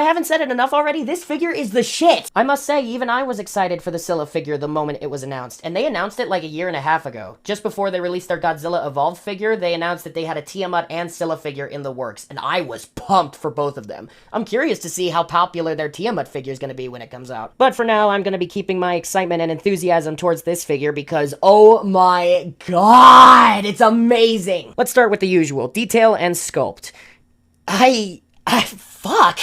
I haven't said it enough already, this figure is the shit! I must say, even I was excited for the Scylla figure the moment it was announced, and they announced it like a year and a half ago. Just before they released their Godzilla Evolved figure, they announced that they had a Tiamat and Scylla figure in the works, and I was pumped for both of them. I'm curious to see how popular their Tiamat figure is going to be when it comes out. But for now, I'm going to be keeping my excitement and enthusiasm towards this figure because, oh my god, it's amazing! Let's start with the usual, detail and sculpt. Fuck!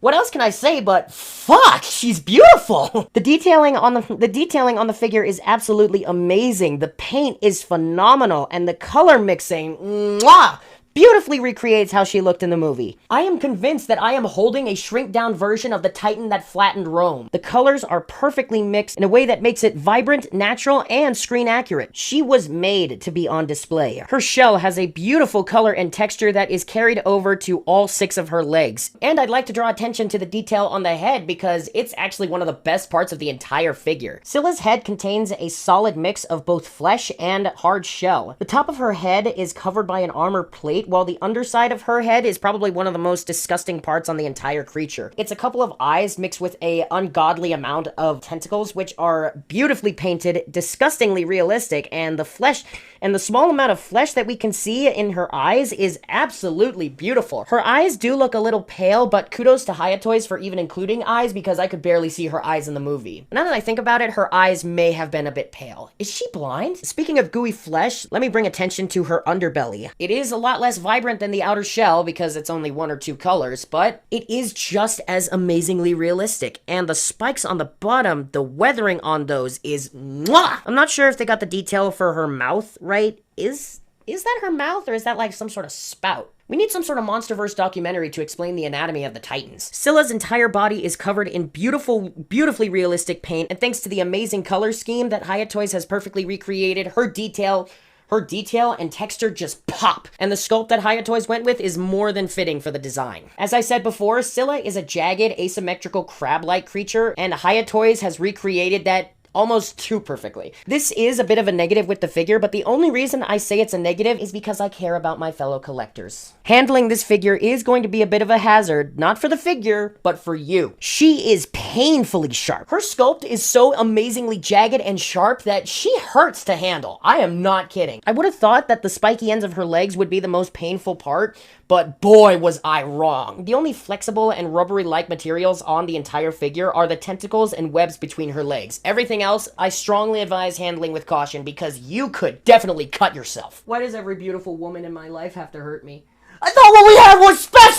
What else can I say but fuck? She's beautiful. The detailing on the figure is absolutely amazing. The paint is phenomenal and the color mixing, mwah, beautifully recreates how she looked in the movie. I am convinced that I am holding a shrink-down version of the Titan that flattened Rome. The colors are perfectly mixed in a way that makes it vibrant, natural, and screen-accurate. She was made to be on display. Her shell has a beautiful color and texture that is carried over to all 6 of her legs. And I'd like to draw attention to the detail on the head because it's actually one of the best parts of the entire figure. Scylla's head contains a solid mix of both flesh and hard shell. The top of her head is covered by an armor plate, while the underside of her head is probably one of the most disgusting parts on the entire creature. It's a couple of eyes mixed with a ungodly amount of tentacles, which are beautifully painted, disgustingly realistic, and the flesh and the small amount of flesh that we can see in her eyes is absolutely beautiful. Her eyes do look a little pale, but kudos to Hayatoys for even including eyes because I could barely see her eyes in the movie. Now that I think about it, her eyes may have been a bit pale. Is she blind? Speaking of gooey flesh, let me bring attention to her underbelly. It is a lot less vibrant than the outer shell because it's only 1 or 2 colors, but it is just as amazingly realistic. And the spikes on the bottom, the weathering on those is mwah! I'm not sure if they got the detail for her mouth right. Is that her mouth or is that like some sort of spout? We need some sort of MonsterVerse documentary to explain the anatomy of the Titans. Scylla's entire body is covered in beautifully realistic paint, and thanks to the amazing color scheme that Hayatoys has perfectly recreated, her detail and texture just pop, and the sculpt that Hayatoys went with is more than fitting for the design. As I said before, Scylla is a jagged, asymmetrical, crab-like creature, and Hayatoys has recreated that almost too perfectly. This is a bit of a negative with the figure, but the only reason I say it's a negative is because I care about my fellow collectors. Handling this figure is going to be a bit of a hazard, not for the figure, but for you. She is painfully sharp. Her sculpt is so amazingly jagged and sharp that she hurts to handle. I am not kidding. I would have thought that the spiky ends of her legs would be the most painful part, but boy was I wrong. The only flexible and rubbery-like materials on the entire figure are the tentacles and webs between her legs. Everything else, I strongly advise handling with caution because you could definitely cut yourself. Why does every beautiful woman in my life have to hurt me? I thought what we had was special!